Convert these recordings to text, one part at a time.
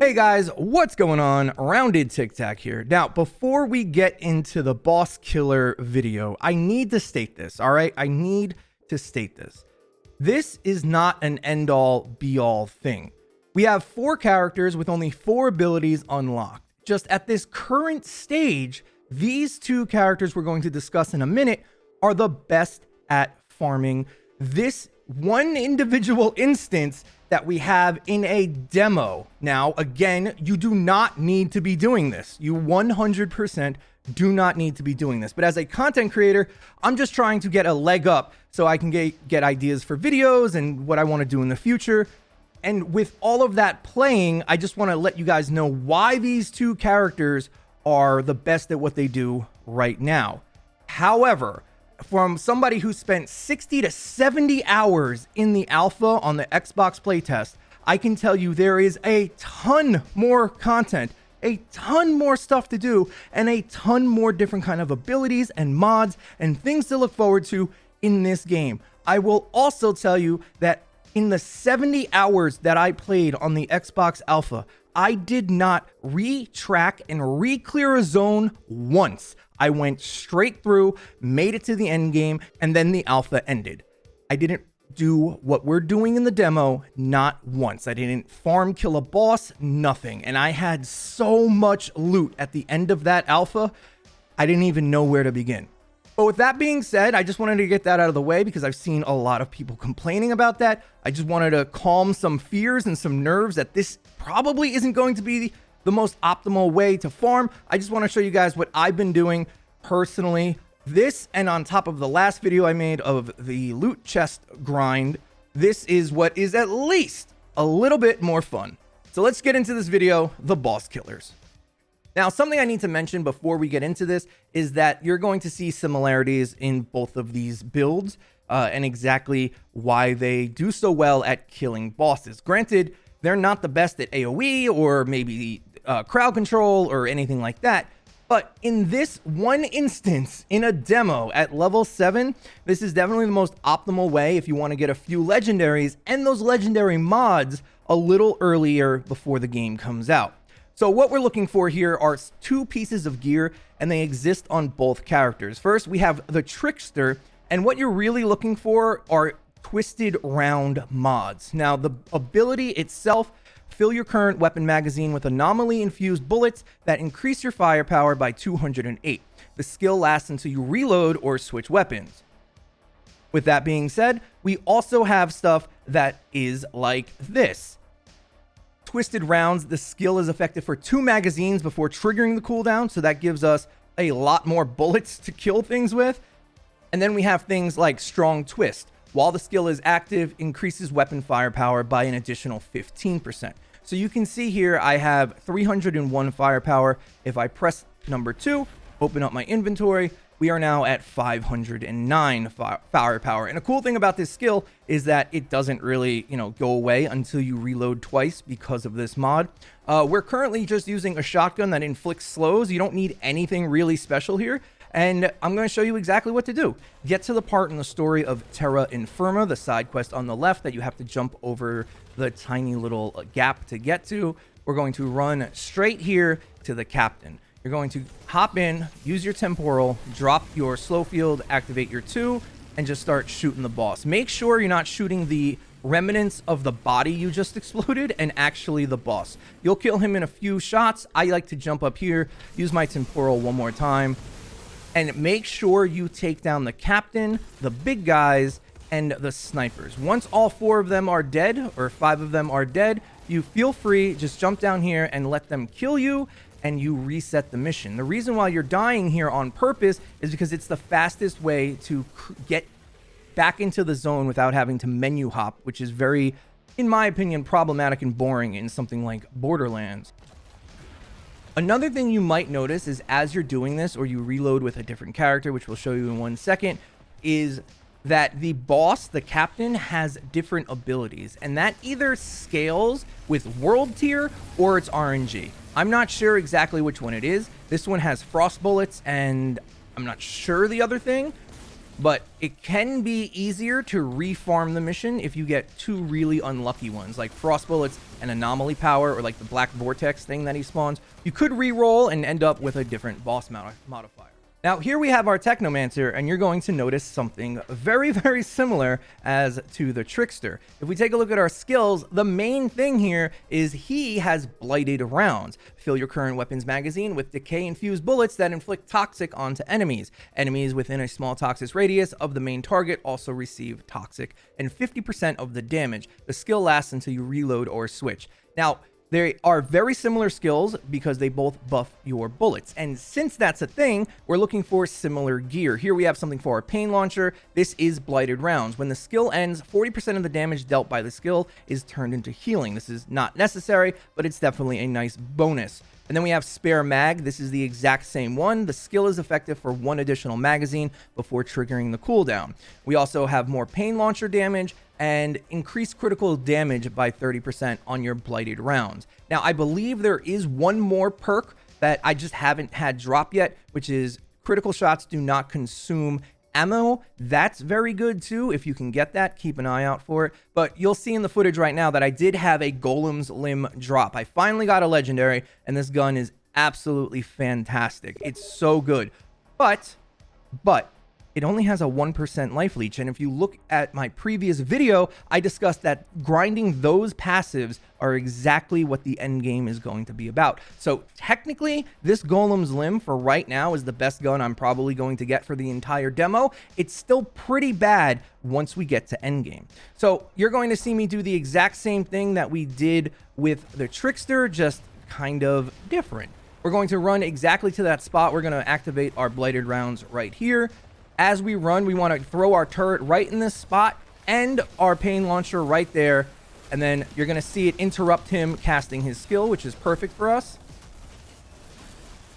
Hey guys, what's going on? Rounded Tic Tac here. Now, before we get into the boss killer video, I need to state this, all right? I need to state this. This is not an end-all, be-all thing. We have 4 characters with only 4 abilities unlocked. Just at this current stage, these 2 characters we're going to discuss in a minute are the best at farming this one individual instance that we have in a demo. Now, again, you do not need to be doing this. You 100% do not need to be doing this. But as a content creator, I'm just trying to get a leg up so I can get ideas for videos and what I want to do in the future. And with all of that playing, I just want to let you guys know why these 2 characters are the best at what they do right now. However, from somebody who spent 60 to 70 hours in the alpha on the Xbox playtest, I can tell you there is a ton more content, a ton more stuff to do, and a ton more different kind of abilities and mods and things to look forward to in this game. I will also tell you that in the 70 hours that I played on the Xbox alpha, I did not re-track and re-clear a zone once. I went straight through, made it to the end game, and then the alpha ended. I didn't do what we're doing in the demo, not once. I didn't farm kill a boss, nothing. And I had so much loot at the end of that alpha, I didn't even know where to begin. But with that being said, I just wanted to get that out of the way because I've seen a lot of people complaining about that. I just wanted to calm some fears and some nerves that this probably isn't going to be the most optimal way to farm. I just want to show you guys what I've been doing personally. This, and on top of the last video I made of the loot chest grind, this is what is at least a little bit more fun. So let's get into this video, the boss killers. Now, something I need to mention before we get into this is that you're going to see similarities in both of these builds and exactly why they do so well at killing bosses. Granted, they're not the best at AoE or maybe crowd control or anything like that. But in this one instance, in a demo at level 7, this is definitely the most optimal way if you want to get a few legendaries and those legendary mods a little earlier before the game comes out. So what we're looking for here are 2 pieces of gear, and they exist on both characters. First, we have the Trickster, and what you're really looking for are twisted round mods. Now, the ability itself: fill your current weapon magazine with anomaly infused bullets that increase your firepower by 208. The skill lasts until you reload or switch weapons. With that being said, we also have stuff that is like this. Twisted rounds, the skill is effective for 2 magazines before triggering the cooldown, so that gives us a lot more bullets to kill things with. And then we have things like strong twist. While the skill is active, increases weapon firepower by an additional 15%. So you can see here I have 301 firepower. If I press number 2, open up my inventory, we are now at 509 firepower. And a cool thing about this skill is that it doesn't really, go away until you reload twice because of this mod. We're currently just using a shotgun that inflicts slows. You don't need anything really special here. And I'm going to show you exactly what to do. Get to the part in the story of Terra Infirma, the side quest on the left that you have to jump over the tiny little gap to get to. We're going to run straight here to the captain. You're going to hop in, use your temporal, drop your slow field, activate your 2, and just start shooting the boss. Make sure you're not shooting the remnants of the body you just exploded and actually the boss. You'll kill him in a few shots. I like to jump up here, use my temporal one more time, and make sure you take down the captain, the big guys, and the snipers. Once all 4 of them are dead, or 5 of them are dead, you feel free, just jump down here and let them kill you, and you reset the mission. The reason why you're dying here on purpose is because it's the fastest way to get back into the zone without having to menu hop, which is very, in my opinion, problematic and boring in something like Borderlands. Another thing you might notice is as you're doing this, or you reload with a different character, which we'll show you in 1 second, is that the boss, the captain, has different abilities, and that either scales with world tier or it's RNG. I'm not sure exactly which one it is. This one has frost bullets, and I'm not sure the other thing, but it can be easier to refarm the mission if you get 2 really unlucky ones, like Frost Bullets and Anomaly Power, or like the Black Vortex thing that he spawns. You could re-roll and end up with a different boss modifier. Now, here we have our Technomancer, and you're going to notice something very, very similar as to the Trickster. If we take a look at our skills, the main thing here is he has blighted rounds. Fill your current weapons magazine with decay-infused bullets that inflict toxic onto enemies. Enemies within a small toxic radius of the main target also receive toxic and 50% of the damage. The skill lasts until you reload or switch. Now, they are very similar skills because they both buff your bullets. And since that's a thing, we're looking for similar gear. Here we have something for our pain launcher. This is blighted rounds. When the skill ends, 40% of the damage dealt by the skill is turned into healing. This is not necessary, but it's definitely a nice bonus. And then we have spare mag. This is the exact same one. The skill is effective for 1 additional magazine before triggering the cooldown. We also have more pain launcher damage and increased critical damage by 30% on your blighted rounds. Now, I believe there is one more perk that I just haven't had drop yet, which is critical shots do not consume ammo. That's very good too. If you can get that, keep an eye out for it. But you'll see in the footage right now that I did have a Golem's Limb drop. I finally got a legendary, and this gun is absolutely fantastic. It's so good. But it only has a 1% life leech. And if you look at my previous video, I discussed that grinding those passives are exactly what the end game is going to be about. So technically, this Golem's Limb for right now is the best gun I'm probably going to get for the entire demo. It's still pretty bad once we get to end game. So you're going to see me do the exact same thing that we did with the Trickster, just kind of different. We're going to run exactly to that spot. We're going to activate our blighted rounds right here. As we run, we want to throw our turret right in this spot and our pain launcher right there. And then you're going to see it interrupt him casting his skill, which is perfect for us.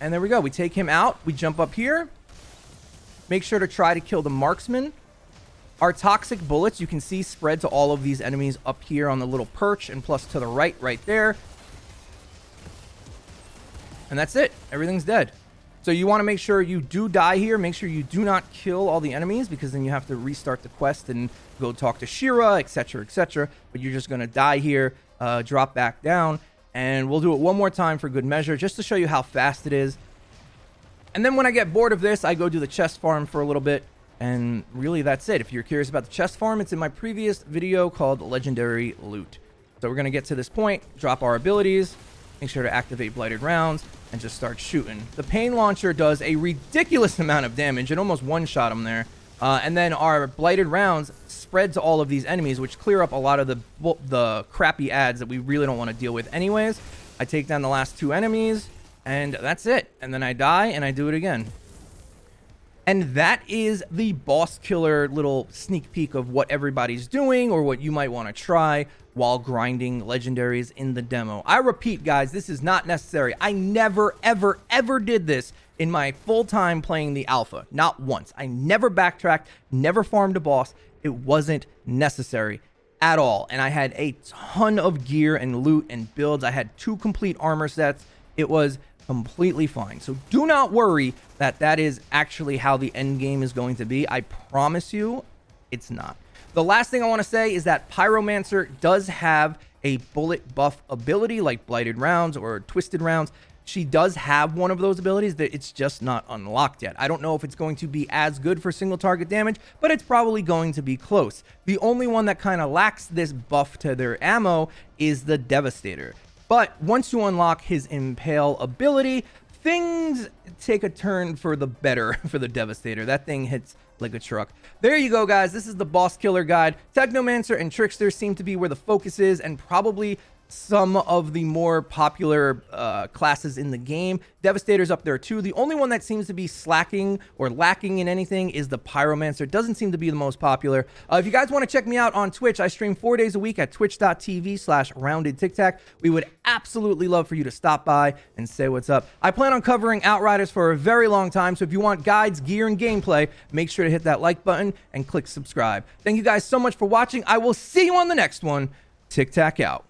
And there we go. We take him out. We jump up here. Make sure to try to kill the marksman. Our toxic bullets, you can see, spread to all of these enemies up here on the little perch, and plus to the right there. And that's it. Everything's dead. So you want to make sure you do die here. Make sure you do not kill all the enemies, because then you have to restart the quest and go talk to Shira, etc., etc. But you're just going to die here, drop back down, and we'll do it one more time for good measure, just to show you how fast it is. And then when I get bored of this, I go do the chest farm for a little bit, and really that's it. If you're curious about the chest farm, it's in my previous video called Legendary Loot. So we're going to get to this point, drop our abilities, make sure to activate blighted rounds, and just start shooting. The pain launcher does a ridiculous amount of damage. It almost one-shot him there. And then our blighted rounds spread to all of these enemies, which clear up a lot of the crappy ads that we really don't want to deal with anyways. I take down the last 2 enemies, and that's it. And then I die, and I do it again. And that is the boss killer little sneak peek of what everybody's doing, or what you might want to try while grinding legendaries in the demo. I repeat, guys, this is not necessary. I never, ever, ever did this in my full time playing the alpha. Not once. I never backtracked, never farmed a boss. It wasn't necessary at all. And I had a ton of gear and loot and builds. I had 2 complete armor sets. It was completely fine. So do not worry that that is actually how the end game is going to be. I promise you, it's not. The last thing I want to say is that Pyromancer does have a bullet buff ability like blighted rounds or twisted rounds. She does have one of those abilities, that it's just not unlocked yet. I don't know if it's going to be as good for single target damage, but it's probably going to be close. The only one that kind of lacks this buff to their ammo is the Devastator. But once you unlock his Impale ability, things take a turn for the better for the Devastator. That thing hits like a truck. There you go, guys. This is the boss killer guide. Technomancer and Trickster seem to be where the focus is, and probably some of the more popular classes in the game. Devastator's up there too. The only one that seems to be slacking or lacking in anything is the Pyromancer. Doesn't seem to be the most popular. If you guys want to check me out on Twitch, I stream 4 days a week at twitch.tv/roundedtiktak. We would absolutely love for you to stop by and say what's up. I plan on covering Outriders for a very long time, so if you want guides, gear, and gameplay, make sure to hit that like button and click subscribe. Thank you guys so much for watching. I will see you on the next one. Tic Tac out.